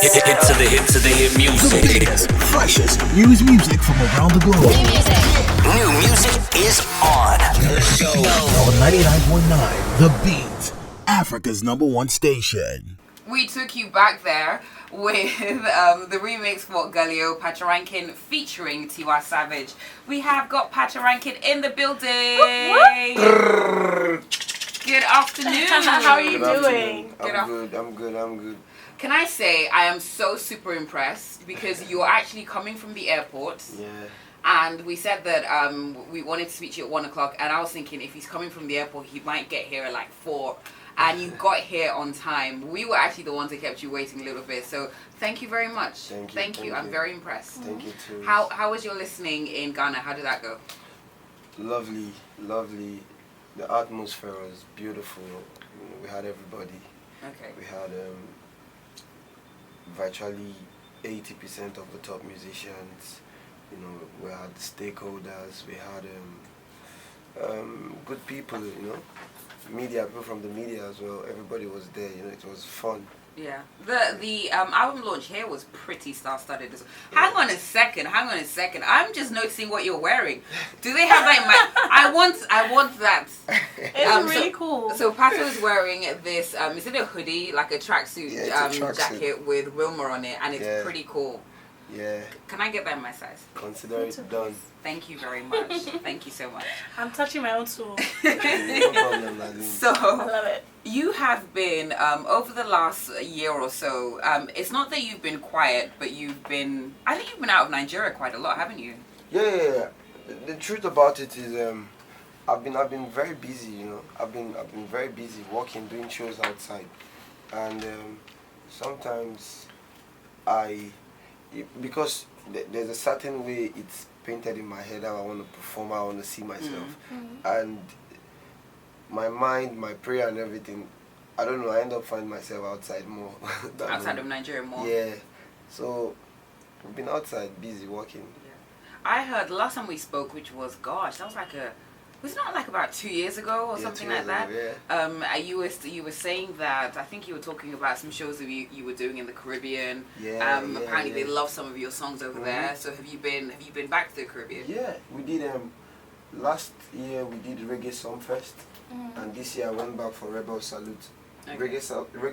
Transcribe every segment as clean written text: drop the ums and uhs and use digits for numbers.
Hits of the hit music. The biggest, freshest news music from around the globe. New music is on. Let's go. On 99.9 The Beat, Africa's #1 station. We took you back there with the remix for Galileo Patoranking featuring Tiwa Savage. We have got Patoranking in the building. Good afternoon. How are you doing? I'm good. Can I say I am so super impressed because you're actually coming from the airport. Yeah. And we said that we wanted to speak to you at 1 o'clock, and I was thinking if he's coming from the airport, he might get here at like 4. And you got here on time. We were actually the ones that kept you waiting a little bit. So thank you very much. Thank you. I'm very impressed. Thank you too. How was your listening in Ghana? How did that go? Lovely. The atmosphere was beautiful. We had everybody. Okay. We had virtually 80% of the top musicians. We had stakeholders. We had good people. Media, people from the media as well. Everybody was there. It was fun. Yeah. The album launch here was pretty star-studded as well. Hang on a second. I'm just noticing what you're wearing. Do they have that in mind? I want that. It's really cool. So Pato is wearing this, is it a hoodie, like a tracksuit jacket with Wilmer on it, and it's pretty cool. Yeah. Can I get that in my size? Consider it done. Thank you very much. Thank you so much. I'm touching my own tool. No problem, Nadine. So, I love it. You have been, over the last year or so, it's not that you've been quiet, but I think you've been out of Nigeria quite a lot, haven't you? Yeah. The truth about it is, I've been very busy, I've been very busy working, doing shows outside. And sometimes because there's a certain way it's painted in my head how I want to perform, how I want to see myself. And my mind, my prayer and everything, I don't know, I end up finding myself outside more. Outside of Nigeria more? Yeah. So, we've been outside, busy working. Yeah. I heard the last time we spoke, which was, that was was it not like about 2 years ago or something like that? Yeah. You were saying that, I think you were talking about some shows that you were doing in the Caribbean. Apparently they love some of your songs over there. So have you been back to the Caribbean? Yeah, we did last year we did Reggae Sumfest, and this year I went back for Rebel Salute. Okay. Reggae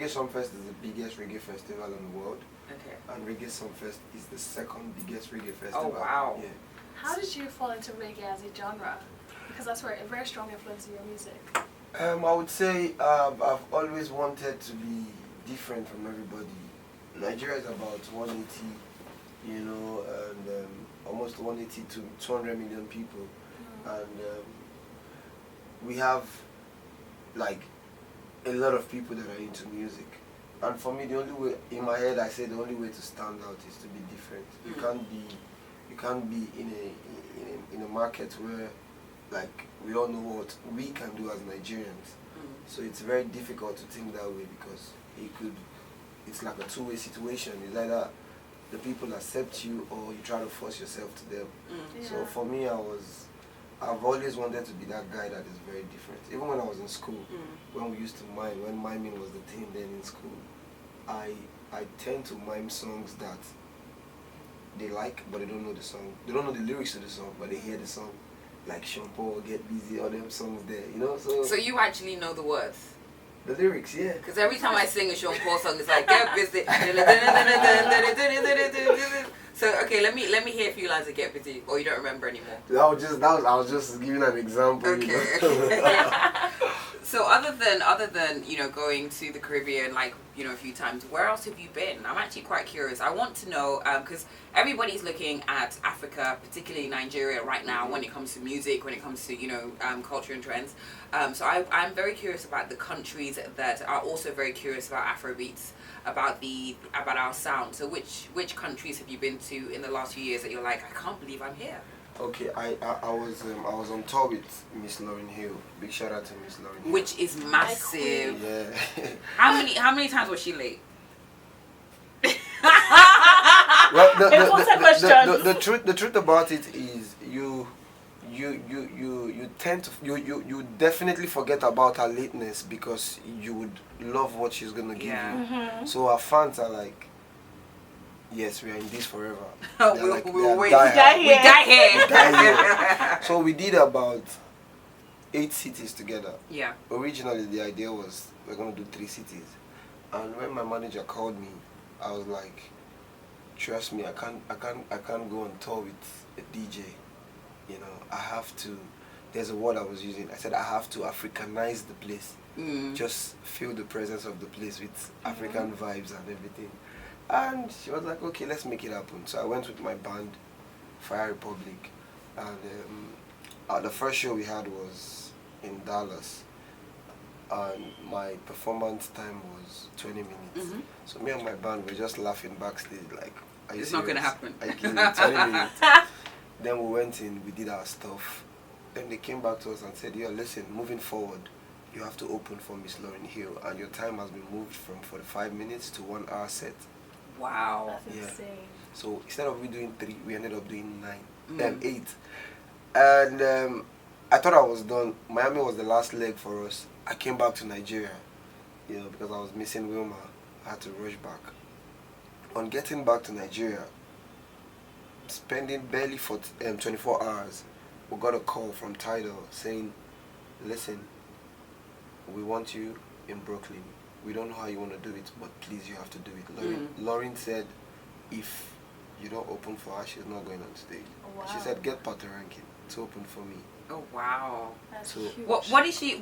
Sumfest is the biggest reggae festival in the world. Okay. And Reggae Sumfest is the second biggest reggae festival. Oh wow. Yeah. How did you fall into reggae as a genre? Because that's a very strong influence in your music. I would say I've always wanted to be different from everybody. Nigeria is about 180, and almost 180 to 200 million people. And we have like a lot of people that are into music. And for me, the only way, in my head, I say the only way to stand out is to be different. You can't be in a market where like we all know what we can do as Nigerians. So it's very difficult to think that way because it's like a two-way situation. It's either the people accept you or you try to force yourself to them. So for me, I've always wanted to be that guy that is very different. Even when I was in school, when we used to mime, when miming was the thing then in school, I tend to mime songs that they like but they don't know the song. They don't know the lyrics to the song but they hear the song. Like Sean Paul, Get Busy, all them songs there, So you actually know the words? The lyrics, yeah. Because every time I sing a Sean Paul song, it's like Get Busy. So okay, let me hear a few lines of Get Busy, or you don't remember anymore. I was just giving an example. Okay. So other than going to the Caribbean a few times, where else have you been? I'm actually quite curious. I want to know because everybody's looking at Africa, particularly Nigeria right now, when it comes to music, when it comes to culture and trends. So I'm very curious about the countries that are also very curious about Afrobeats, about our sound. So which countries have you been to in the last few years that you're like, I can't believe I'm here? Okay, I was on tour with Miss Lauryn Hill. Big shout out to Miss Lauryn Hill. Which is massive. Yeah. How many times was she late? Well, the truth about it is you tend to you definitely forget about her lateness because you would love what she's gonna give you. So her fans are like, yes, we are in this forever. We'll wait. Die We die here. We die here. So we did about 8 cities together. Yeah. Originally, the idea was we're gonna do 3 cities, and when my manager called me, I was like, trust me, I can't go on tour with a DJ. You know, I have to. There's a word I was using. I said I have to Africanize the place. Just feel the presence of the place with African vibes and everything. And she was like, okay, let's make it happen. So I went with my band, Fire Republic, and the first show we had was in Dallas, and my performance time was 20 minutes. So me and my band were just laughing backstage like, are you It's serious? not gonna happen. Are you kidding me? 20 minutes. Then we went in, we did our stuff. Then they came back to us and said, yo, listen, moving forward, you have to open for Miss Lauryn Hill, and your time has been moved from 45 minutes to 1 hour set. Wow. That's insane. So instead of we doing 3, we ended up doing 8. And I thought I was done. Miami was the last leg for us. I came back to Nigeria, you know, because I was missing Wilmer. I had to rush back. On getting back to Nigeria, spending barely for 24 hours, we got a call from Tidal saying, listen, we want you in Brooklyn. We don't know how you want to do it, but please, you have to do it. Lauryn said, if you don't open for her, she's not going on stage. Oh, wow. She said, get Patoranking to open for me. Oh wow. That's So- huge.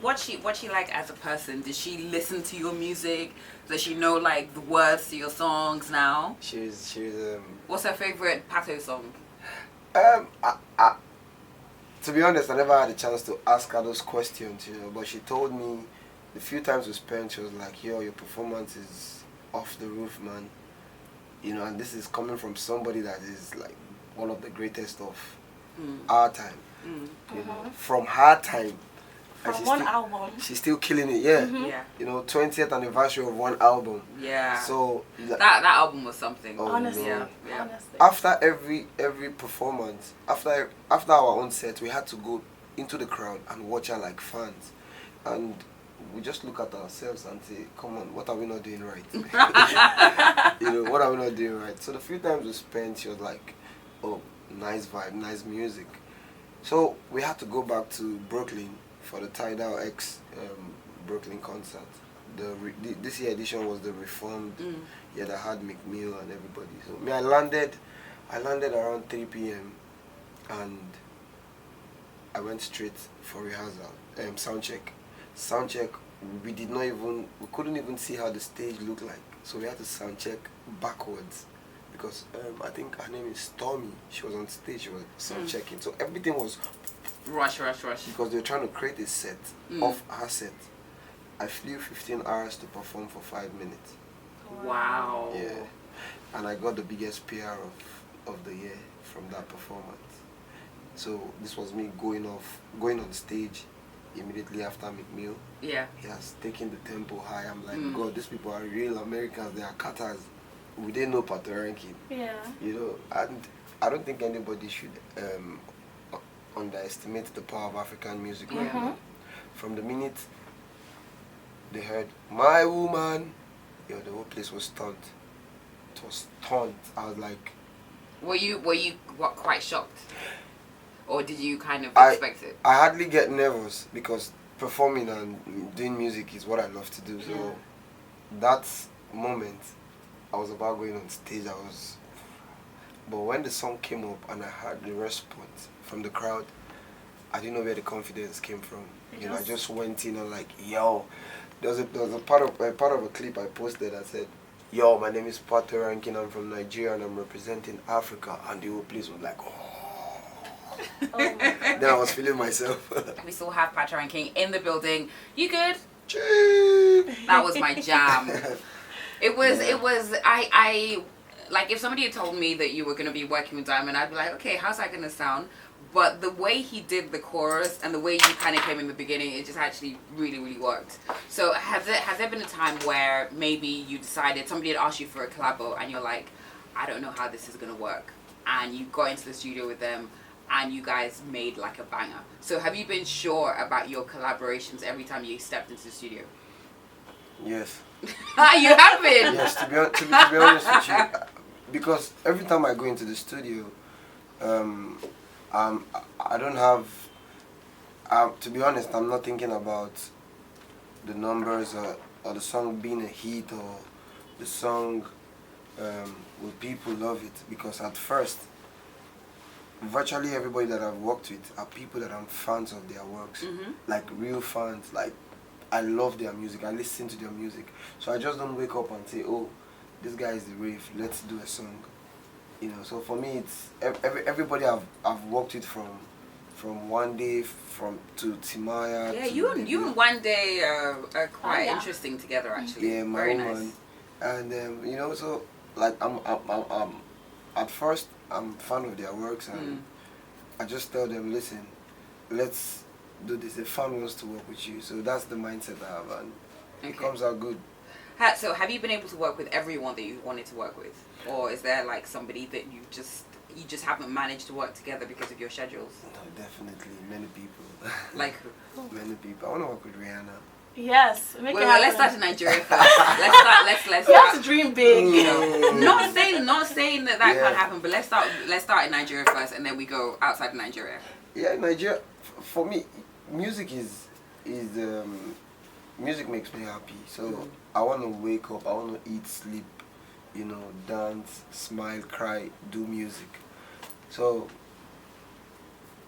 What's she like as a person? Does she listen to your music? Does she know like the words to your songs now? She's What's her favorite Pato song? to be honest, I never had a chance to ask her those questions, you know, but she told me the few times we spent, she was like, yo, your performance is off the roof, man. You know, and this is coming from somebody that is like one of the greatest of our time. You know, from her time. And From she's one still- album. She's still killing it, yeah. Yeah. You know, 20th anniversary of one album. Yeah. So that album was something. Oh, Honestly. Yeah. Yeah. Honestly. after every performance, after our own set, we had to go into the crowd and watch her like fans, and we just look at ourselves and say, come on, what are we not doing right? You know, what are we not doing right? So the few times we spent, she was like, oh, nice vibe, nice music. So we had to go back to Brooklyn for the Tidal X Brooklyn concert. This year edition was the reformed. Yeah, that had McMill and everybody. So me, I landed around 3 p.m. and I went straight for rehearsal, sound check. We couldn't even see how the stage looked like. So we had to sound check backwards because I think her name is Stormy. She was on stage, she was sound checking. So everything was Rush. because they were trying to create a set of her set. I flew 15 hours to perform for 5 minutes. Wow. Yeah, and I got the biggest PR of the year from that performance. So this was me going on stage immediately after McMill. Yeah. He has taken the tempo high. I'm like, God, these people are real Americans. They are cutters. We didn't know Patoranking. Yeah. You know, and I don't think anybody should underestimate the power of African music. Right now. From the minute they heard my woman, yo, the whole place was stunned. It was stunned. I was like, Were you quite shocked, or did you kind of expect it? I hardly get nervous because performing and doing music is what I love to do. So that moment, I was about going on stage. But when the song came up and I heard the response from the crowd, I didn't know where the confidence came from. You know, I just went in and like, yo. There was a part of a clip I posted that said, yo, my name is Patoranking, I'm from Nigeria and I'm representing Africa, and the whole place was like, oh. Then I was feeling myself. We still have Patoranking in the building. You good? Gee. That was my jam. It was I like, if somebody had told me that you were going to be working with Diamond, I'd be like, okay, how's that going to sound? But the way he did the chorus and the way you kind of came in the beginning, it just actually really, really worked. So has there been a time where maybe you decided, somebody had asked you for a collabo and you're like, I don't know how this is going to work, and you got into the studio with them and you guys made like a banger? So have you been sure about your collaborations every time you stepped into the studio? Yes. You have been? Yes, to be honest with you, because every time I go into the studio, I don't have. To be honest, I'm not thinking about the numbers or the song being a hit or the song will people love it, because at first virtually everybody that I've worked with are people that I'm fans of their works, like real fans. Like I love their music, I listen to their music, so I just don't wake up and say, oh, this guy is the rave, let's do a song, you know. So for me, it's everybody I've worked with from One Day to Timaya. Yeah, you and One Day are quite yeah. interesting together, actually. Yeah, my very woman. nice. And you know, so like I'm at first I'm fan of their works, and I just tell them, listen, let's do this. A fan wants to work with you, so that's the mindset I have, and it comes out good. So have you been able to work with everyone that you wanted to work with, or is there like somebody that you just haven't managed to work together because of your schedules? No, definitely many people. Like who? Many people. I want to work with Rihanna. Yes. Make Wait, it let's happen. start in Nigeria first. let's You have start. to dream big. You know, not saying that Yeah. can't happen, but let's start in Nigeria first, and then we go outside of Nigeria. Yeah, Nigeria. For me, music is music makes me happy. So I want to wake up. I want to eat, sleep, you know, dance, smile, cry, do music. So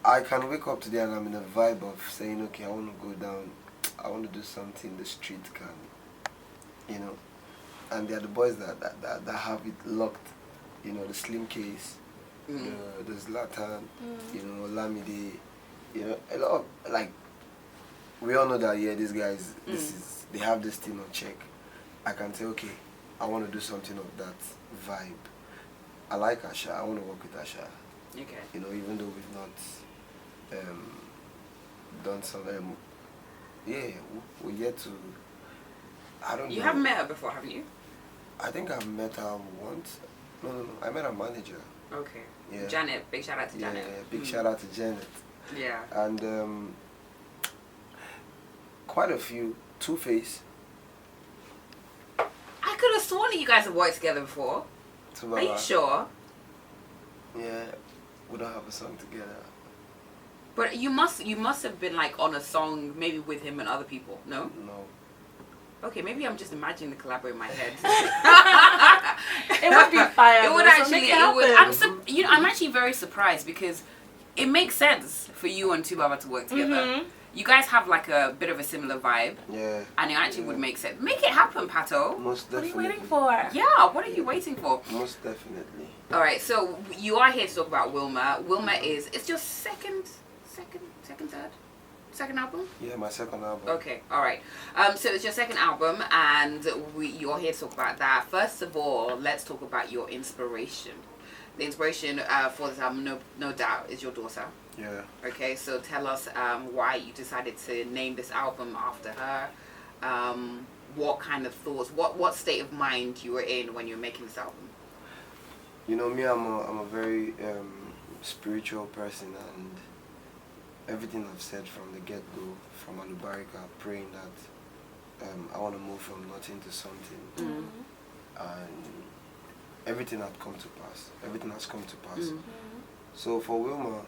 I can wake up today and I'm in a vibe of saying, okay, I want to go down. I want to do something the street can, you know. And they're the boys that have it locked, you know, the Slim Case, the Zlatan, you know, Lamide, you know, a lot of, like, we all know that, yeah, these guys, they have this thing on check. I can say, okay, I want to do something of that vibe. I like Asha, I want to work with Asha. Okay. You know, even though we've not done some, we're yet to, I don't know. You haven't met her before, haven't you? I think I've met her once. No, I met her manager. Okay. Yeah. Janet, big shout out to Janet. Yeah, big shout out to Janet. Yeah. And quite a few. Two-Face. I could have sworn that you guys have worked together before. Are you sure? Yeah, we don't have a song together. But you must have been like on a song maybe with him and other people, no? No. Okay, maybe I'm just imagining the collabo in my head. It would be fire. It would though, so actually. make It would. happen. I'm actually very surprised because it makes sense for you and Tubaba to work together. You guys have like a bit of a similar vibe, Yeah. and it actually would make sense. Make it happen, Pato. Most What are definitely. you waiting for? Yeah. What are you waiting for? Most definitely. All right. So you are here to talk about Wilmer. Wilmer it's your second album. Yeah, my second album. Okay, all right. So it's your second album, and you're here to talk about that. First of all, let's talk about your inspiration. The inspiration for this album, no doubt, is your daughter. Yeah. Okay, so tell us why you decided to name this album after her. What kind of thoughts, what state of mind you were in when you were making this album? You know, me, I'm a very spiritual person, and everything I've said from the get-go, from Alubarika, praying that I want to move from nothing to something, and everything had come to pass. Everything has come to pass. So for Wilmer,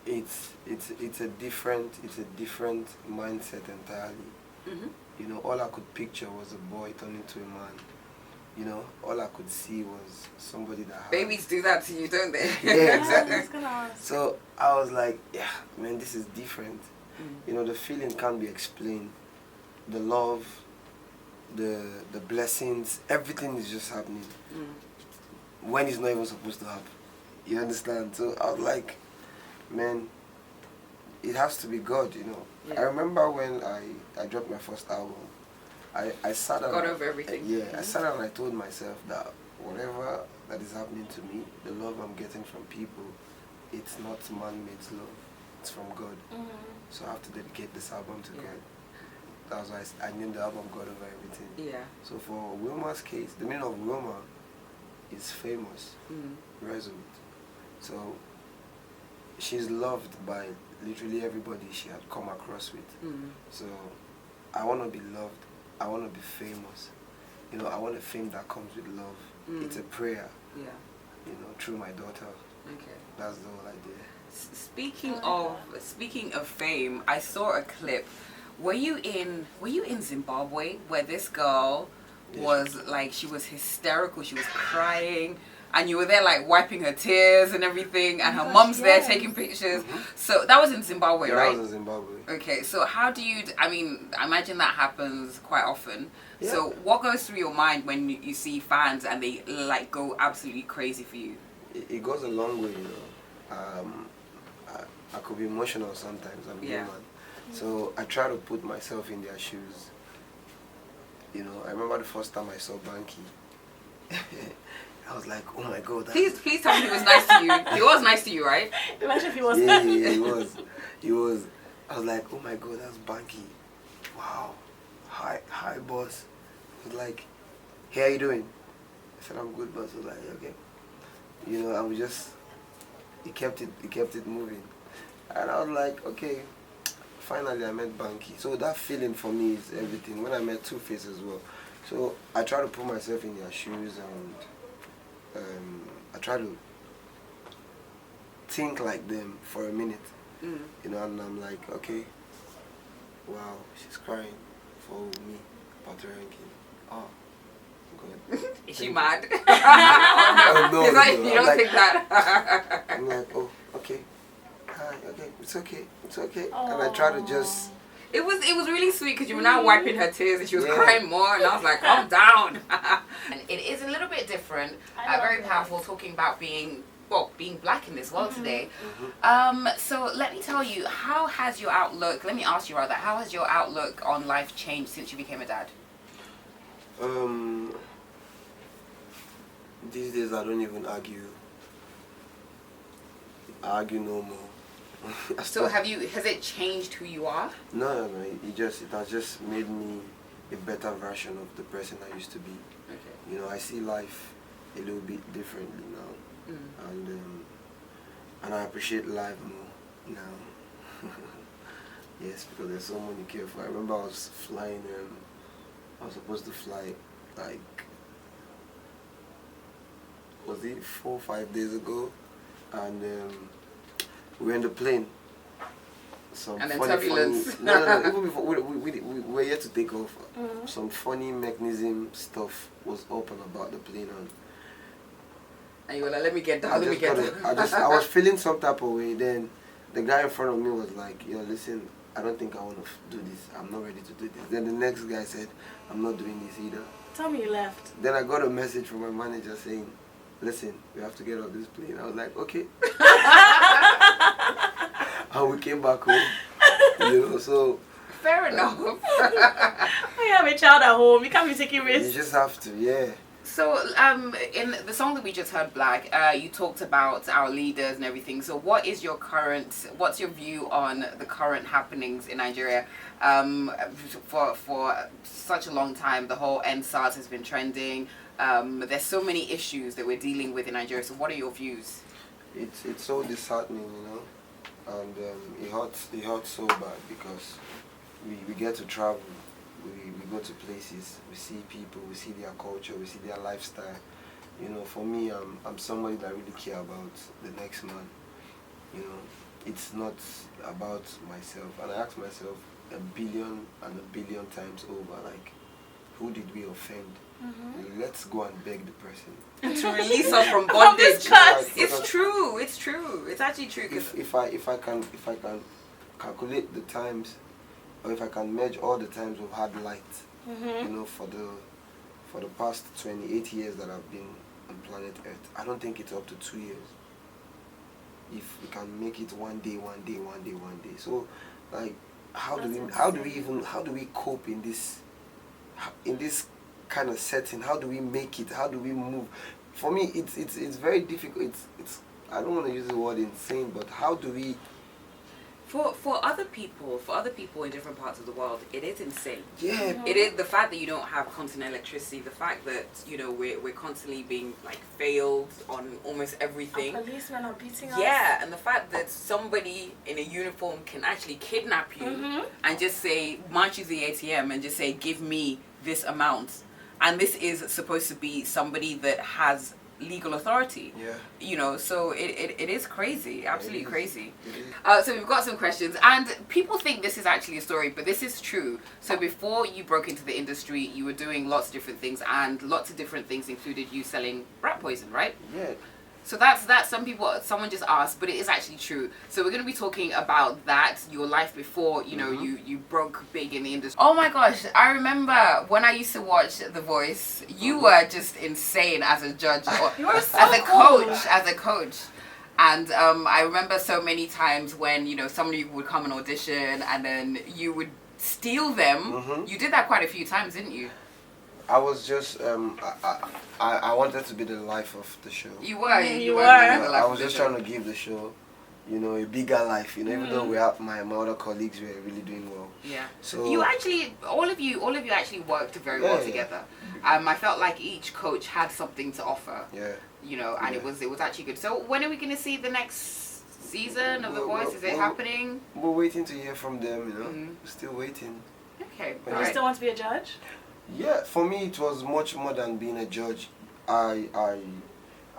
it's a different mindset entirely. You know, all I could picture was a boy turning to a man. You know, all I could see was somebody that had... Babies do that to you, don't they? Yeah, exactly. I was gonna ask. So I was like, yeah, man, this is different. You know, the feeling can't be explained. The love, the blessings, everything is just happening when it's not even supposed to happen. You understand? So I was like, man, it has to be God, you know. Yeah. I remember when I dropped my first album, I sat down. Got over everything. Yeah, I sat down and I told myself that whatever that is happening to me, the love I'm getting from people, it's not man-made love, it's from God. So I have to dedicate this album to God. That's why I named the album God Over Everything. Yeah. So for Wilmer's case, the meaning of Wilmer is famous, resolute. So she's loved by literally everybody she had come across with. So I want to be loved, I want to be famous, you know, I want a fame that comes with love. It's a prayer. Yeah. You know, through my daughter. Okay. That's the whole idea. Speaking of fame, I saw a clip. Were you in Zimbabwe where this girl was like, she was hysterical, she was crying, and you were there like wiping her tears and everything, and her mom's there taking pictures. So that was in Zimbabwe, right? That was in Zimbabwe. Okay, so how do you, I mean, I imagine that happens quite often. Yeah. So what goes through your mind when you see fans and they like go absolutely crazy for you? It goes a long way, you know. I could be emotional sometimes. I'm human. So I try to put myself in their shoes. You know, I remember the first time I saw Banky. I was like, oh my God. Please tell me he was nice to you. He was nice to you, right? Imagine if he was. Yeah, he was. He was. I was like, oh my God, that's Banky. Wow. Hi, boss. He was like, hey, how you doing? I said, I'm good, boss. I was like, okay. You know, I was just, he kept it moving. And I was like, okay, finally I met Banky. So that feeling for me is everything. When I met Two-Face as well. So I try to put myself in their shoes, and I try to think like them for a minute. You know, and I'm like, okay, wow, she's crying for me, Patoranking. Oh, good. Is she mad? No, He's like, no, you don't like, think that? I'm like, oh, okay. Hi, okay, it's okay. And I try to just... It was really sweet because you were now wiping her tears and she was crying more, and I was like, calm down. And it is a little bit different, very powerful, talking about being black in this world today. So let me tell you, how has your outlook, let me ask you rather, how has your outlook on life changed since you became a dad? These days I don't even argue. I argue no more. So has it changed who you are? No. It has just made me a better version of the person I used to be. Okay. You know, I see life a little bit differently now, and I appreciate life more now. Yes, because there's someone you care for. I remember I was flying. I was supposed to fly like, was it 4 or 5 days ago, and we were in the plane. And then turbulence. No. Even before we were yet to take off, some funny mechanism stuff was up and about the plane, and you were like, let me get down, I was feeling some type of way. Then the guy in front of me was like, listen, I don't think I want to do this. I'm not ready to do this. Then the next guy said, I'm not doing this either. Tell me you left. Then I got a message from my manager saying, listen, we have to get off this plane. I was like, okay. And we came back home. So fair enough. We have a child at home. You can't be taking risks. You just have to, yeah. So, in the song that we just heard, Black, you talked about our leaders and everything. So, what's your view on the current happenings in Nigeria? For such a long time, the whole EndSARS has been trending. There's so many issues that we're dealing with in Nigeria. So, what are your views? It's so disheartening, and it hurts so bad because we get to travel. We go to places, we see people, we see their culture, we see their lifestyle. For me, I'm somebody that really care about the next man. It's not about myself. And I ask myself a billion times over, like, who did we offend? Let's go and beg the person to release us from bondage. It's true. It's actually true. If I can calculate the times, or if I can merge all the times we've had light, for the past 28 years that I've been on planet Earth, I don't think it's up to 2 years. If we can make it one day. So, like, how do we cope in this kind of setting? How do we make it? How do we move? For me, it's very difficult. It's I don't want to use the word insane, but how do we? For other people in different parts of the world, it is insane. Yeah. It is the fact that you don't have constant electricity, the fact that we're constantly being like failed on almost everything. Our policemen are beating us. Yeah, and the fact that somebody in a uniform can actually kidnap you and just say, march you to the ATM and just say, give me this amount. and this is supposed to be somebody that has legal authority. Yeah. You know, so it is crazy, absolutely crazy. It is. So we've got some questions, and people think this is actually a story, but this is true. So before you broke into the industry, you were doing lots of different things, and lots of different things included you selling rat poison, right? Yeah. So that's someone just asked, but it is actually true. So we're going to be talking about that, your life before, you know, you broke big in the industry. Oh my gosh, I remember when I used to watch The Voice, you were just insane as a judge, or You were so as a coach. And I remember so many times when, you know, somebody would come and audition and then you would steal them. You did that quite a few times, didn't you? I was just I wanted to be the life of the show. You were. You were. I was just trying to give the show, you know, a bigger life. You know, even though we have my other colleagues were really doing well. Yeah. So You actually, all of you actually worked very well together. I felt like each coach had something to offer. Yeah. You know, and it was actually good. So when are we going to see the next season of The Voice? Is it happening? We're waiting to hear from them. You know, we're still waiting. Okay. Do Do you still want to be a judge? Yeah, for me it was much more than being a judge. I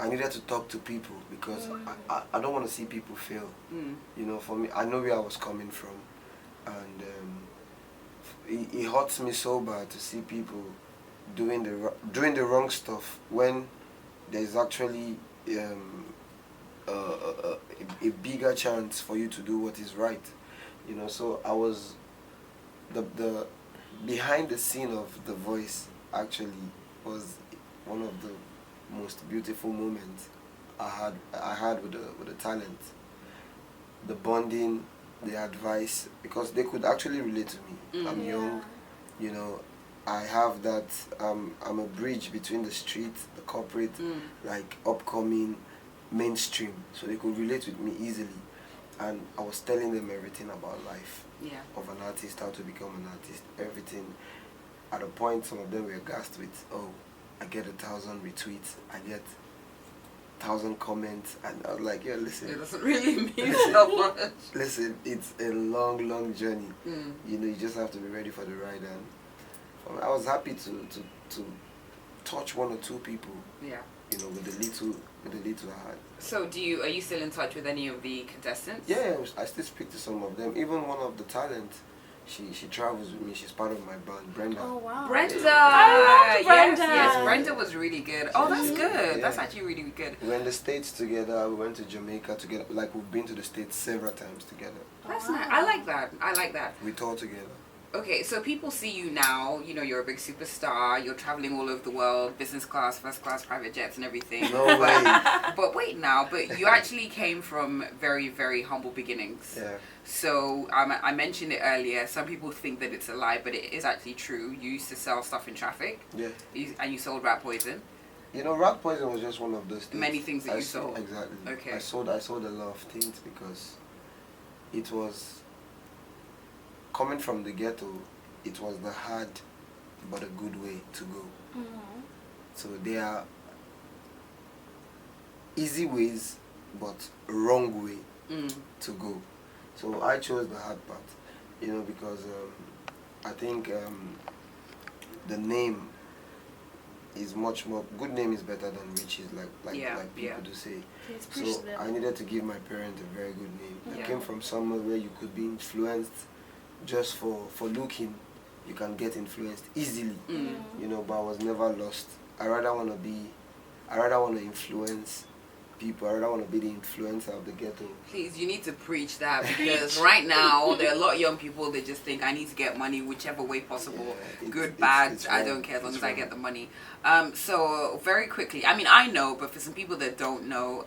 needed to talk to people because I don't want to see people fail. You know, for me, I know where I was coming from, and it hurts me so bad to see people doing the wrong stuff when there's actually a bigger chance for you to do what is right. You know, so I was the behind the scene of The Voice actually was one of the most beautiful moments I had with the talent. The bonding, the advice, because they could actually relate to me. I'm young, you know. I have that. I'm a bridge between the street, the corporate, like upcoming, mainstream. So they could relate with me easily, and I was telling them everything about life. Of an artist, how to become an artist, everything. At a point, some of them were gassed with, oh, I get 1,000 retweets, I get 1,000 comments, and I was like, yeah, listen. It doesn't really mean so much. Listen, it's a long, long journey. You know, you just have to be ready for the ride, and I was happy to touch one or two people. Yeah. You know, with the little I had. So are you still in touch with any of the contestants? Yeah, I still speak to some of them. Even one of the talent, she travels with me. She's part of my band, Brenda. Oh wow. Brenda. I loved Brenda. Yes, Brenda was really good. Oh, that's good. Yeah. That's actually really good. We were in the States together. We went to Jamaica together. Like, we've been to the States several times together. That's nice. I like that. We toured together. Okay, so people see you now, you know, you're a big superstar, you're traveling all over the world, business class, first class, private jets and everything. No way. But wait now, but you actually came from very, very humble beginnings. Yeah. So I mentioned it earlier, some people think that it's a lie, but it is actually true. You used to sell stuff in traffic. Yeah. And you sold rat poison. You know, rat poison was just one of those things. Many things that you sold. Exactly. Okay. I sold a lot of things because it was coming from the ghetto. It was the hard but a good way to go. So there are easy ways but wrong way to go. So I chose the hard part, you know, because I think the name is much more, good name is better than riches, like people do say. So I needed to give my parents a very good name. I came from somewhere where you could be influenced just for looking. You can get influenced easily, you know, but I was never lost. I rather want to influence people. I rather want to be the influencer of the ghetto. Please, you need to preach that, because right now there are a lot of young people that just think I need to get money whichever way possible. Yeah, good, bad, it's I wrong. don't care as long It's as I wrong. get the money. So very quickly, I mean I know, but for some people that don't know,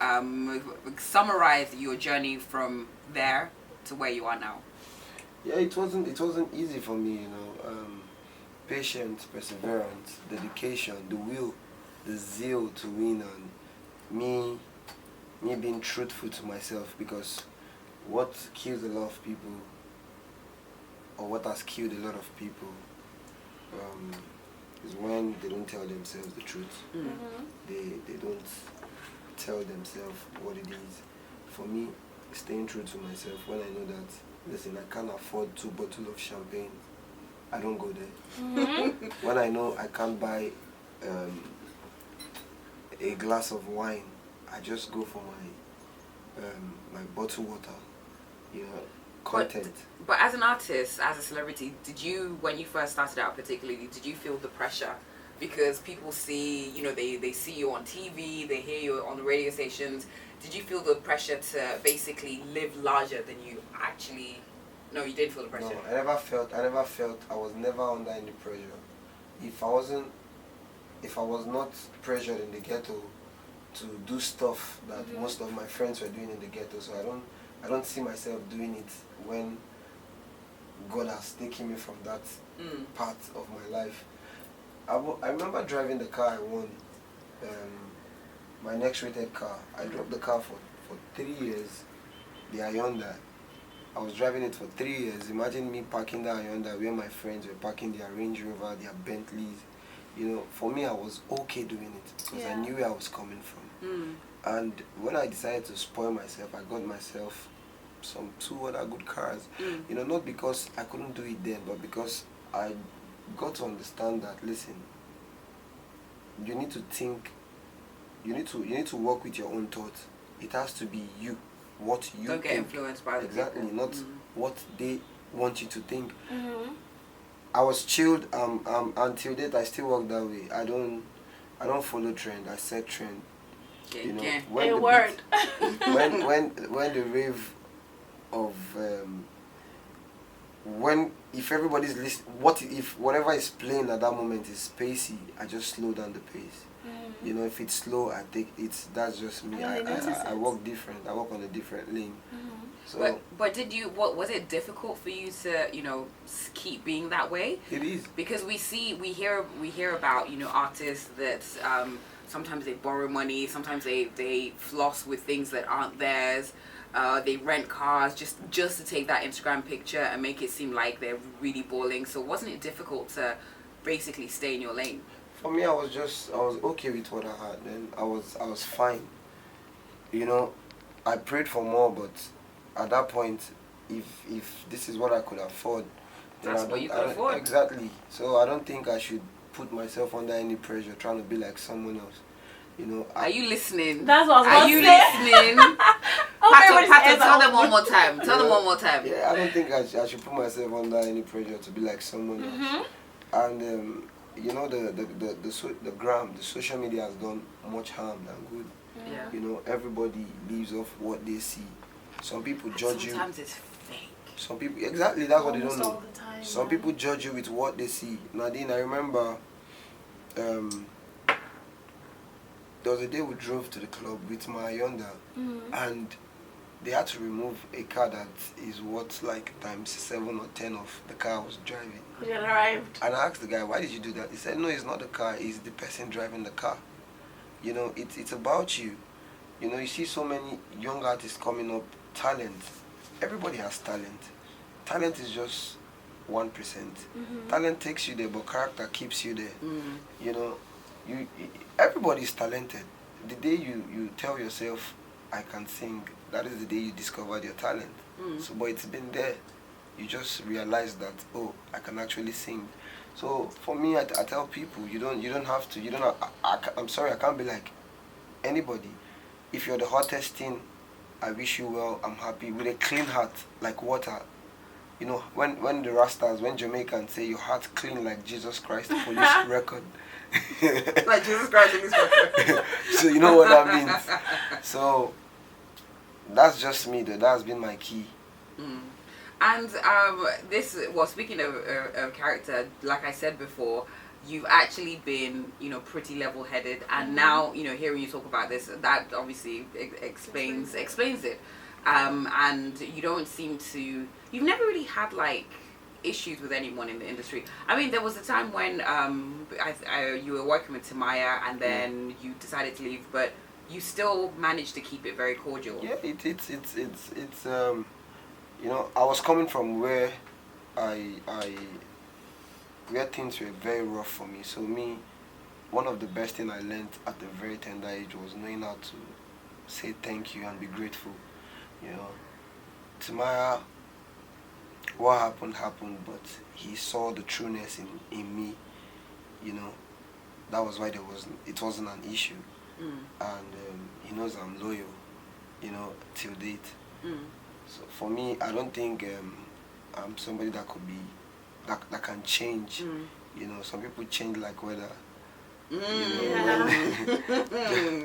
summarize your journey from there to where you are now. Yeah, it wasn't easy for me, you know. Patience, perseverance, dedication, the will, the zeal to win, and me being truthful to myself, because what kills a lot of people, or what has killed a lot of people, is when they don't tell themselves the truth. They don't tell themselves what it is. For me, staying true to myself, when I know that, listen, I can't afford 2 bottles of champagne, I don't go there. When I know I can't buy a glass of wine, I just go for my bottled water, you know, content. But as an artist, as a celebrity, did you, when you first started out particularly, did you feel the pressure? Because people see, you know, they see you on TV, they hear you on the radio stations. Did you feel the pressure to basically live larger than you actually? No, you didn't feel the pressure. No, I never felt. I was never under any pressure. If I was not pressured in the ghetto to do stuff that most of my friends were doing in the ghetto, so I don't see myself doing it when God has taken me from that part of my life. I remember driving the car I won, my next rated car. I drove the car for 3 years, the Hyundai. I was driving it for 3 years. Imagine me parking the Hyundai where my friends were parking their Range Rover, their Bentleys. You know, for me, I was okay doing it because I knew where I was coming from. And when I decided to spoil myself, I got myself some 2 other good cars. You know, not because I couldn't do it then, but because I got to understand that, listen, you need to think, you need to work with your own thoughts. It has to be you, what you don't think. get influenced by the exactly, people. not what they want you to think. I was chilled until date. I still work that way. I don't follow trend. I set trend. You know, when the when the rave of if everybody's listening, if whatever is playing at that moment is spacey, I just slow down the pace. You know, if it's slow, I think that's just me. I work different. I work on a different lane. So, but did you? What was it difficult for you to, you know, keep being that way? It is, because we hear about, you know, artists that sometimes they borrow money, sometimes they floss with things that aren't theirs. They rent cars just to take that Instagram picture and make it seem like they're really balling. So wasn't it difficult to basically stay in your lane? For me, I was okay with what I had, and I was fine. You know, I prayed for more, but at that point, if this is what I could afford, then that's what you could afford. Exactly. So I don't think I should put myself under any pressure trying to be like someone else. You know. Are you listening? That's what I was Are you listening? Pato, tell them one more time. Tell them one more time. Yeah, I don't think I should put myself under any pressure to be like someone else. And you know, the social media has done much harm than good. Yeah. You know, everybody lives off what they see. Some people judge you. Sometimes it's fake. Some people, exactly, that's what they don't know. All the time, Some people judge you with what they see. Nadine, I remember there was a day we drove to the club with my Hyundai, and they had to remove a car that is worth like times 7 or 10 of the car I was driving. You had arrived. And I asked the guy, why did you do that? He said, no, it's not the car, it's the person driving the car. You know, it's about you. You know, you see so many young artists coming up, talent. Everybody has talent. Talent is just 1%. Talent takes you there, but character keeps you there. You know, everybody's talented. The day you tell yourself, I can sing, that is the day you discovered your talent. So, but it's been there. You just realize that, oh, I can actually sing. So for me, I tell people, you don't have to. I'm sorry, I can't be like anybody. If you're the hottest thing, I wish you well. I'm happy with a clean heart, like water. You know, when the Rastas, when Jamaicans say your heart clean like Jesus Christ police record. Like Jesus Christ police record. So you know what that means. So that's just me, though. That's been my key. And speaking of character, like I said before, you've actually been, you know, pretty level-headed, and now, you know, hearing you talk about this, that obviously explains it. And you don't seem to, you've never really had like issues with anyone in the industry. I mean, there was a time when you were working with Timaya, and then you decided to leave, but you still managed to keep it very cordial. Yeah, it's you know, I was coming from where where things were very rough for me. So one of the best things I learned at a very tender age was knowing how to say thank you and be grateful. You know, Timaya, what happened, but he saw the trueness in me. You know, that was why it wasn't an issue. And he knows I'm loyal, till date. So for me, I don't think I'm somebody that could be that can change. Some people change like weather.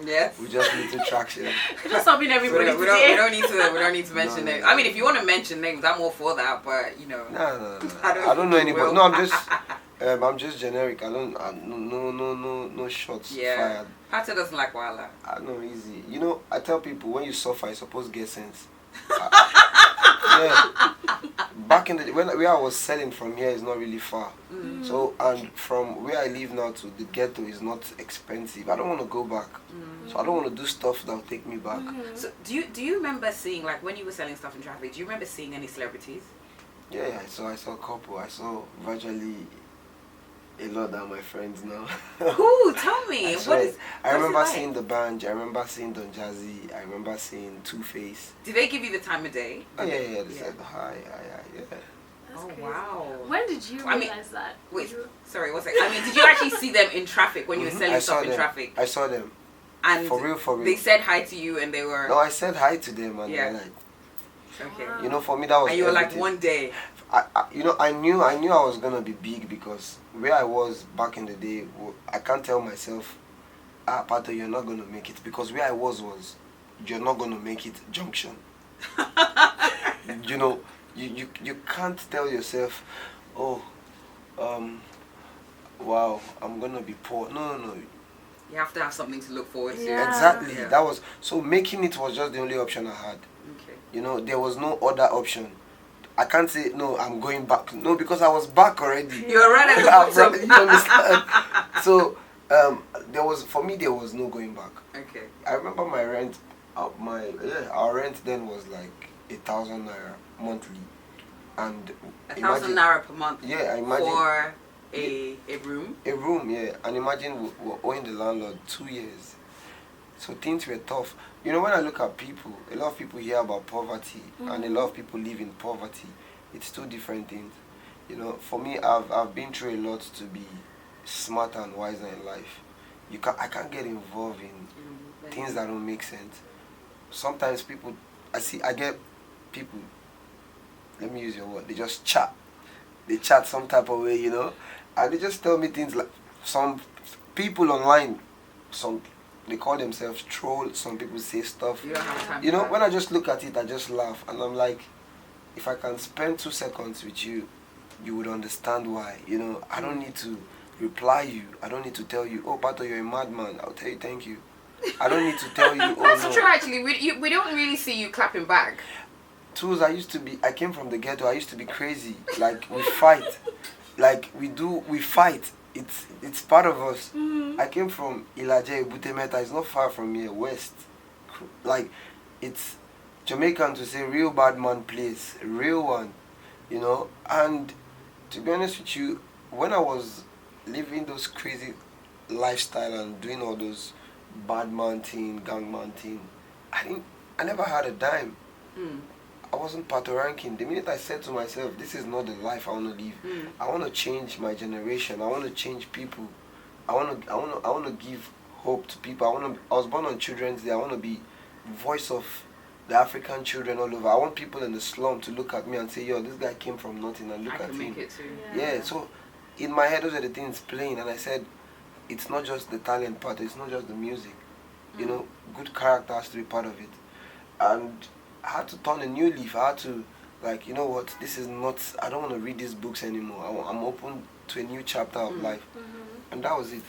Yes. We just need to traction. Just something everybody we don't need to mention names. I mean, if you want to mention names, I'm all for that. But No. I don't know anybody. No, I'm just generic. No shots fired. Pato doesn't like Wala. I know, easy. I tell people, when you suffer, you're supposed to get sense. Yeah. Back in the day, where I was selling from here is not really far. So, and from where I live now to the ghetto is not expensive. I don't want to go back. So I don't want to do stuff that will take me back. So do you remember seeing, like, when you were selling stuff in traffic, do you remember seeing any celebrities? Yeah, I saw a couple. I saw virtually a lot of my friends now. Who? Tell me. I remember seeing the band. I remember seeing Don Jazzy. I remember seeing Two-Face. Did they give you the time of day? Oh yeah. They said hi, yeah. That's crazy. Wow. When did you realize that? Wait, sorry, what's that? I mean, did you actually see them in traffic when you were selling stuff in traffic? I saw them. And for real. They said hi to you and they were... No, I said hi to them and they're like... Okay. Wow. For me that was And you were everything. like, one day... I knew I was gonna be big because where I was back in the day, I can't tell myself, Pato, you're not gonna make it, because where I was you're not gonna make it junction. You can't tell yourself, wow, I'm gonna be poor. No. You have to have something to look forward to. Yeah. Exactly. Yeah. That was so making it was just the only option I had. Okay. There was no other option. I can't say no, I'm going back. No, because I was back already. You're right at the bottom. You understand? So there was no going back. Okay. I remember my rent. Our rent then was like 1,000 naira monthly, and 1,000 naira per month. Yeah, I imagine for a room. A room, yeah, and imagine we're owing the landlord 2 years. So things were tough. When I look at people, a lot of people hear about poverty, and a lot of people live in poverty. It's two different things. For me, I've been through a lot to be smarter and wiser in life. I can't get involved in things that don't make sense. Sometimes people, I get people, let me use your word, they just chat. They chat some type of way, and they just tell me things like, some people online, they call themselves trolls. Some people say stuff. You don't have time for that. When I just look at it, I just laugh. And I'm like, if I can spend 2 seconds with you, you would understand why. I don't need to reply you. I don't need to tell you, oh, Pato, you're a madman. I'll tell you thank you. I don't need to tell you, oh, That's no. true, actually. We don't really see you clapping back. Toolz, I came from the ghetto. I used to be crazy. Like, we fight. We fight. It's part of us. I came from Ilaje, Butemeta. It's not far from here, west. Like, it's Jamaican to say real bad man place, real one, And to be honest with you, when I was living those crazy lifestyle and doing all those bad man thing, gang man thing, I never had a dime. I wasn't Patoranking. The minute I said to myself, this is not the life I want to live. I want to change my generation. I want to change people. I want to give hope to people. I was born on Children's Day. I want to be voice of the African children all over. I want people in the slum to look at me and say, yo, this guy came from nothing and look I at can him. make it too. Yeah, so in my head those are the things playing, and I said, it's not just the talent part, it's not just the music. Good character has to be part of it. And I had to turn a new leaf. I had to, like, you know what, this is not, I don't want to read these books anymore. I'm open to a new chapter of life. And that was it.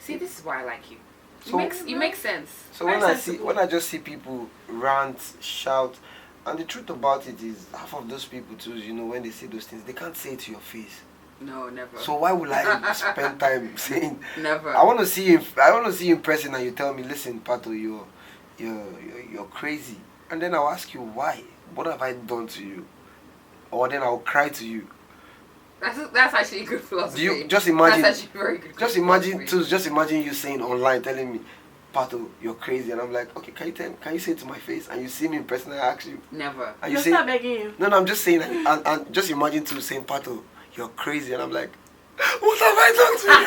See, this is why I like you. So, You make sense. So when I just see people rant, shout, and the truth about it is, half of those people too, when they say those things, they can't say it to your face. No, never. So why would I spend time saying? Never. I want to see you in person, and you tell me, listen, Pato, you're crazy. And then I'll ask you why. What have I done to you? Or then I'll cry to you. That's actually a good philosophy. Do you just imagine? That's actually very good. Just imagine you saying online, telling me, Pato, you're crazy, and I'm like, okay, can you say it to my face? And you see me in person, and I ask you. Never. And you You'll say, start begging you. No, I'm just saying, and just imagine to saying, Pato, you're crazy, and I'm like, what have I done to you?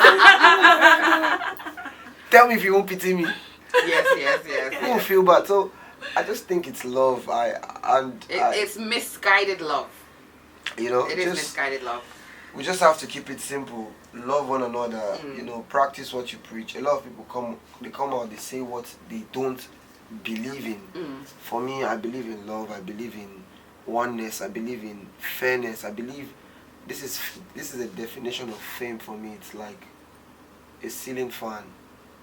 Tell me if you won't pity me. Yes. Who will feel bad? So I just think it's love. It's misguided love. You know, It is misguided love. we just have to keep it simple. Love one another. You know, practice what you preach. A lot of people come out, they say what they don't believe in. For me, I believe in love. I believe in oneness. I believe in fairness. I believe this is a definition of fame for me. It's like a ceiling fan.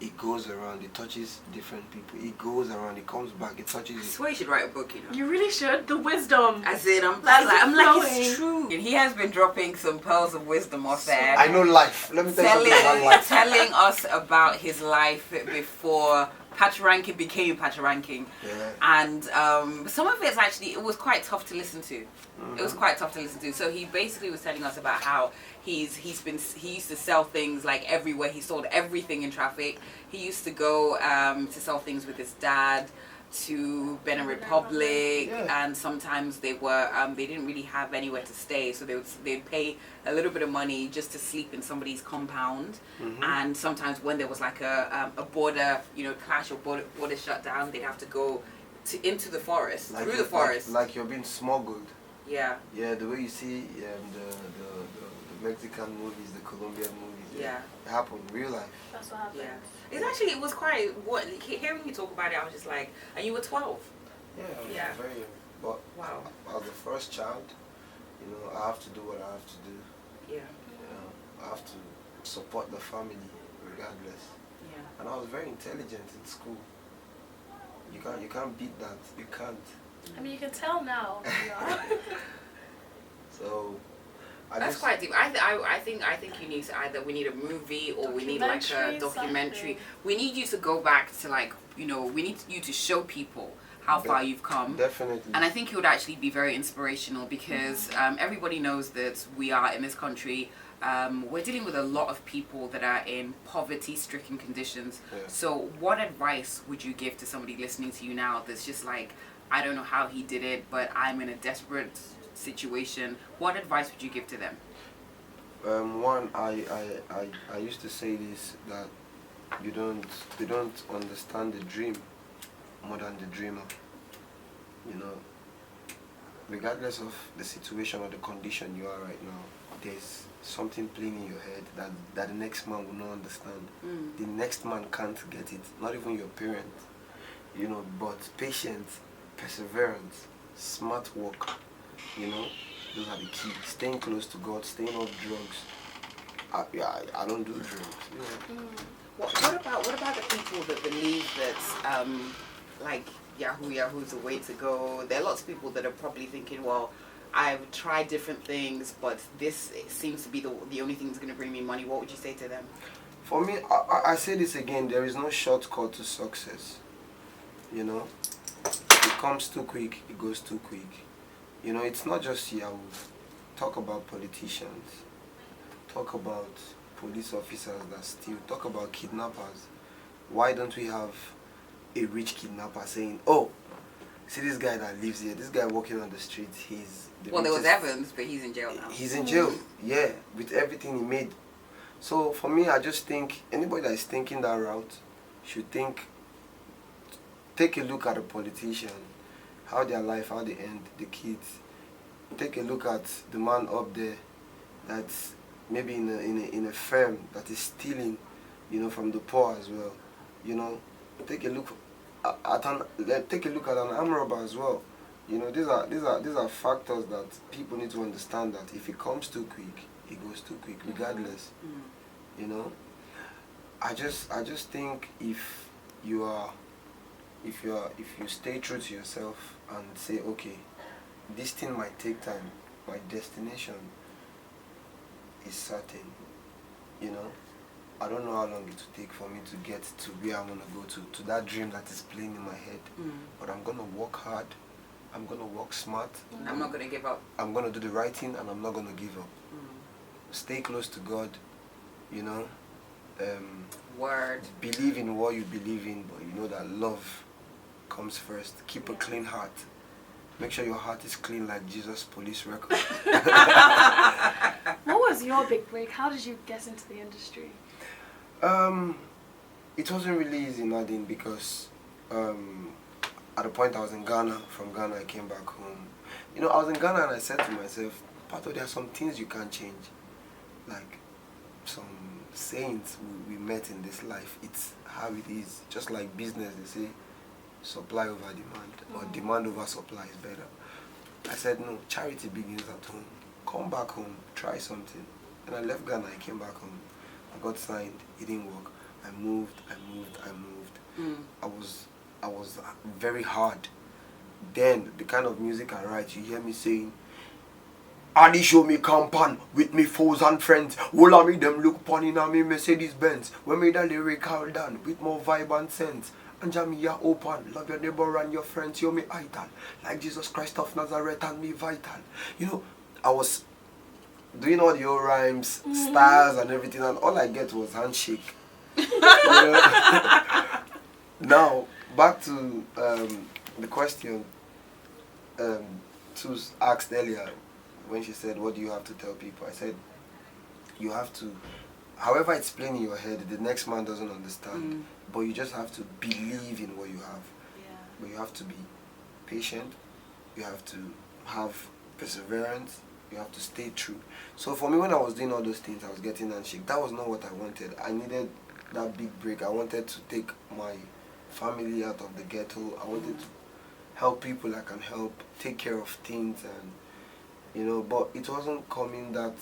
It goes around, it touches different people. It goes around, it comes back, it touches I it. swear you should write a book, you know. You really should. The wisdom. As in, I'm That's like, it's true. And he has been dropping some pearls of wisdom off there. I know life. Let me tell you something about life. Telling us about his life before Patoranking became Patoranking. Yeah. And some of it's actually, it was quite tough to listen to. It was quite tough to listen to. So he basically was telling us about how he used to sell things like everywhere. He sold everything in traffic. He used to go to sell things with his dad to Benin Republic, and sometimes they didn't really have anywhere to stay, so they'd pay a little bit of money just to sleep in somebody's compound. And sometimes when there was like a border, clash or border shutdown, they'd have to go into the forest, Like through the forest. Like you're being smuggled. Yeah. Yeah, the way you see the Mexican movies, the Colombian movies. Yeah. It happened in real life. That's what happened. Yeah. It was quite, hearing you talk about it, I was just like, and you were 12. Yeah, I was Yeah. very young. But Wow. I was the first child. I have to do what I have to do. Yeah. I have to support the family regardless. Yeah. And I was very intelligent in school. You can't beat that. You can't. I mean, you can tell now. So That's quite deep. I think you need to we need a movie or we need like a documentary. Something. We need you to go back to we need you to show people how far you've come. Definitely. And I think it would actually be very inspirational because everybody knows that we are in this country. We're dealing with a lot of people that are in poverty-stricken conditions. Yeah. So what advice would you give to somebody listening to you now that's just like, I don't know how he did it, but I'm in a desperate situation? What advice would you give to them? One, I used to say this, that they don't understand the dream more than the dreamer. Regardless of the situation or the condition you are right now, there's something playing in your head that the next man will not understand. The next man can't get it, not even your parent. But patience, perseverance, smart work, those are the key. Staying close to God, staying off drugs. I don't do drugs. What about the people that believe that like Yahoo's the way to go? There are lots of people that are probably thinking, well, I've tried different things, but this seems to be the only thing that's going to bring me money. What would you say to them? For me, I say this again, there is no shortcut to success. It comes too quick, it goes too quick. It's not just Yahoo. Talk about politicians. Talk about police officers that steal. Talk about kidnappers. Why don't we have a rich kidnapper saying, oh, see this guy that lives here, this guy walking on the street, he's the Well, there was richest. Evans, but he's in jail now. He's in jail, yeah, with everything he made. So for me, I just think anybody that is thinking that route should take a look at a politician, how their life, how they end, the kids. Take a look at the man up there that's maybe in a firm that is stealing, from the poor as well. Take a look at an armed robber as well. These are factors that people need to understand, that if it comes too quick, it goes too quick, regardless. I just think if you stay true to yourself and say, okay, this thing might take time, my destination is certain. I don't know how long it will take for me to get to where I want to go to that dream that is playing in my head. But I'm going to work hard, I'm going to work smart. I'm not going to give up. I'm going to do the right thing, and I'm not going to give up. Stay close to God, Word. Believe in what you believe in, but you know that love comes first. Keep a clean heart. Make sure your heart is clean like Jesus' police record. What was your big break? How did you get into the industry? It wasn't really easy, Nadine, because at the point I was in Ghana. From Ghana, I came back home. You know, I was in Ghana and I said to myself, Pato, there are some things you can't change. Like some sayings we met in this life. It's how it is. Just like business, they say supply over demand, or demand over supply is better. I said, no, charity begins at home. Come back home, try something. And I left Ghana, I came back home. I got signed, it didn't work. I moved. I was very hard. Then, the kind of music I write, you hear me saying, Adi show me campan with me foes and friends. Will I make them look pon in a me Mercedes Benz. When me the lyrical done with more vibe and sense. And Jamia open, love your neighbor and your friends, you're me idol. Like Jesus Christ of Nazareth and me vital. You know, I was doing all the old rhymes, styles and everything, and all I get was handshake. You know? Now, back to the question Toolz asked earlier when she said, what do you have to tell people? I said, you have to, however it's playing in your head, the next man doesn't understand, but you just have to believe in what you have. Yeah. But you have to be patient, you have to have perseverance, you have to stay true. So for me, when I was doing all those things, I was getting handshake. That was not what I wanted. I needed that big break. I wanted to take my family out of the ghetto. I wanted to help people I can help, take care of things, and you know, but it wasn't coming that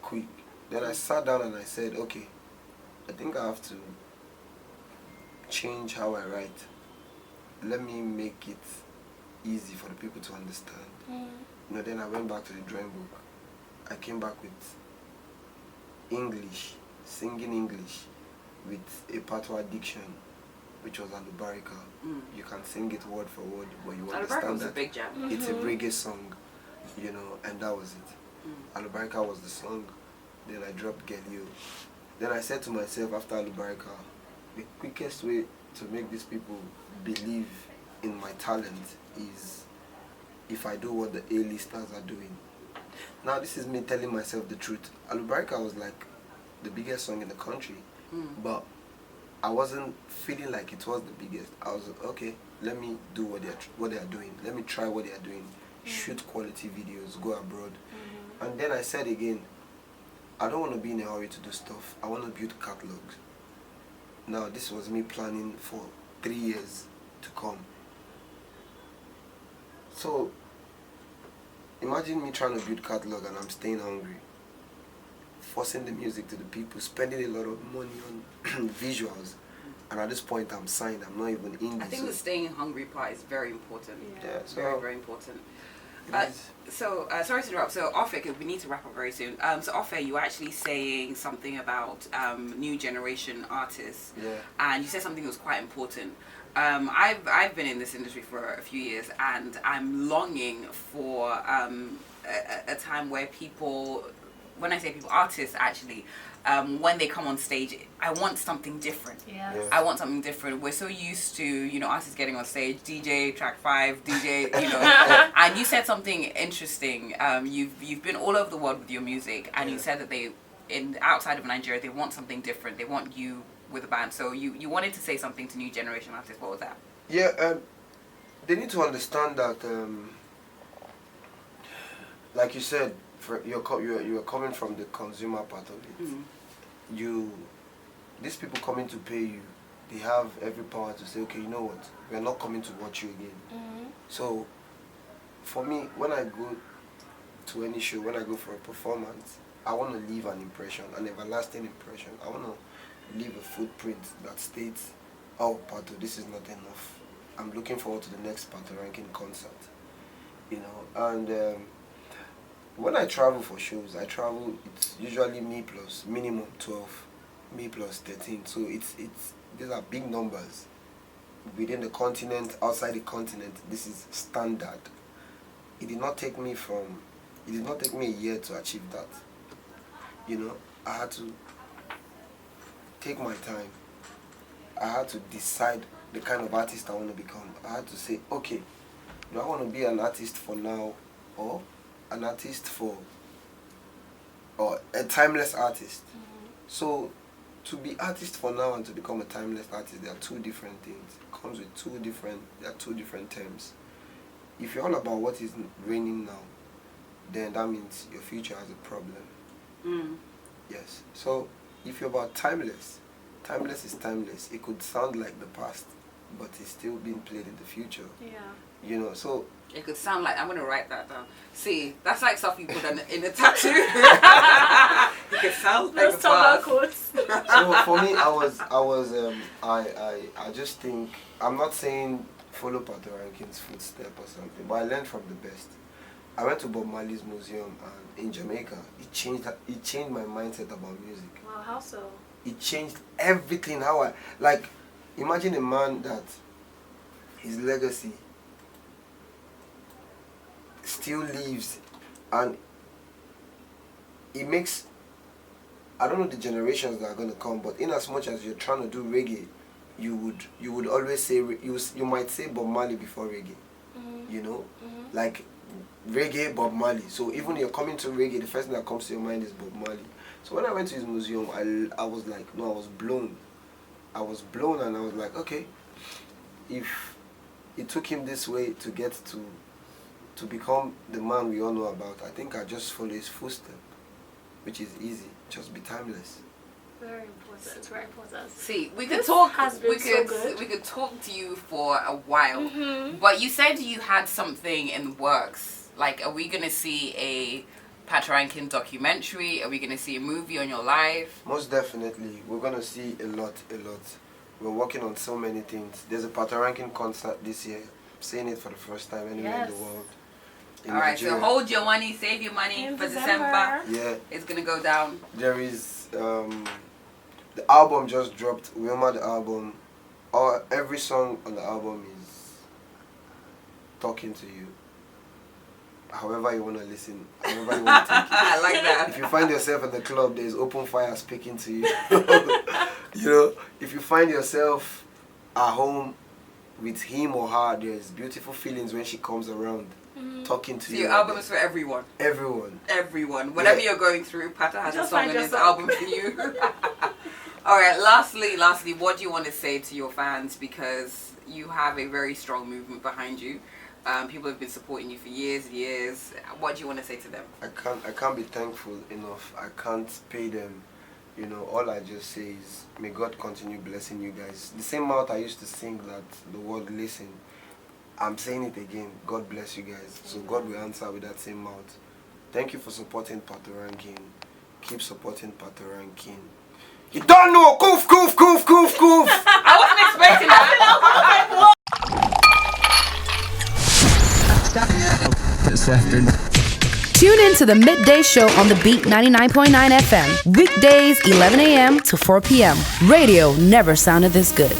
quick. Then I sat down and I said, okay, I think I have to change how I write. Let me make it easy for the people to understand. You know, then I went back to the drawing book. I came back with English, singing English with a patois diction, which was Alubarika. You can sing it word for word, but you understand that a big jam. it's a reggae song, you know, and that was it. Alubarika was the song. Then I dropped Get You. Then I said to myself after Alubarika, the quickest way to make these people believe in my talent is if I do what the A-listers are doing. Now this is me telling myself the truth. Alubarika was like the biggest song in the country, but I wasn't feeling like it was the biggest. I was okay, let me do what they are doing. Let me try what they are doing. Shoot quality videos, go abroad. And then I said again, I don't want to be in a hurry to do stuff. I want to build catalogs. Now this was me planning for 3 years to come. So imagine me trying to build catalog and I'm staying hungry, forcing the music to the people, spending a lot of money on visuals, and at this point I'm signed. I'm not even in this. I think the staying hungry part is very important. Yeah, It's very, very important. So Sorry to interrupt. So off air, 'cause we need to wrap up very soon. So off air, you were actually saying something about new generation artists. Yeah. And you said something that was quite important. I've been in this industry for a few years, and I'm longing for a time where people, when I say people, artists actually, when they come on stage, I want something different. Yes. Yeah. I want something different. We're so used to, you know, artists getting on stage, DJ, track 5, DJ, you know. And you said something interesting. You've been all over the world with your music, and you said that outside of Nigeria, they want something different. They want you with a band. So you wanted to say something to new generation artists. What was that? Yeah, they need to understand that, like you said, you're coming from the consumer part of it. These people coming to pay you, they have every power to say, okay, you know what, we're not coming to watch you again. So for me, when I go to any show, when I go for a performance, I want to leave an impression, an everlasting impression. I want to leave a footprint that states, oh, Pato, this is not enough. I'm looking forward to the next Patoranking concert. You know, and when I travel for shows, it's usually me plus minimum 12, me plus 13. So these are big numbers. Within the continent, outside the continent, this is standard. It did not take me a year to achieve that. You know, I had to take my time. I had to decide the kind of artist I want to become. I had to say, okay, do I want to be an artist for now, or an artist or a timeless artist? So to be artist for now and to become a timeless artist, there are two different things. It comes with two different terms. If you're all about what is reigning now, then that means your future has a problem. Yes. So if you're about timeless is timeless. It could sound like the past, but it's still being played in the future. Yeah. So it could sound like, I'm gonna write that down. See, that's like stuff you put in a tattoo. It could sound like the past. So for me, I just think, I'm not saying follow Patoranking's footstep or something, but I learned from the best. I went to Bob Marley's museum and in Jamaica. It changed my mindset about music. Wow, how so? It changed everything. Imagine a man that his legacy still lives, and it makes, I don't know the generations that are going to come, but in as much as you're trying to do reggae, you would always say, you might say Bob Marley before reggae. Like reggae, Bob Marley. So even you're coming to reggae, the first thing that comes to your mind is Bob Marley. So when I went to his museum, I was like, no, I was blown. And I was like, okay, if it took him this way to get to become the man we all know about, I think I just follow his footstep, which is easy. Just be timeless. Very important. It's very important. See, we could talk. We good. could talk to you for a while, but you said you had something in the works. Like, are we gonna see a Patoranking documentary? Are we gonna see a movie on your life? Most definitely, we're gonna see a lot. We're working on so many things. There's a Patoranking concert this year. I'm saying it for the first time anywhere in the world. All right, so hold your money, save your money for December. Yeah, it's gonna go down. There is the album just dropped. Wilmer the Album. Every song on the album is talking to you. However you want to listen, however you want to take it. I like that. If you find yourself in the club, there's open fire speaking to you. If you find yourself at home with him or her, there's beautiful feelings when she comes around talking to you. Your album is for everyone. Everyone. Whatever you're going through, Pato has a song in his album for you. All right, lastly, what do you want to say to your fans? Because you have a very strong movement behind you. People have been supporting you for years. What do you want to say to them? I can't be thankful enough. I can't pay them. All I just say is, may God continue blessing you guys. The same mouth I used to sing that the word listen, I'm saying it again. God bless you guys. So God will answer with that same mouth. Thank you for supporting Patoranking. Keep supporting Patoranking. You don't know! Coof! I wasn't expecting that. Tune in to the Midday Show on the Beat 99.9 FM. Weekdays 11 a.m. to 4 p.m. Radio never sounded this good.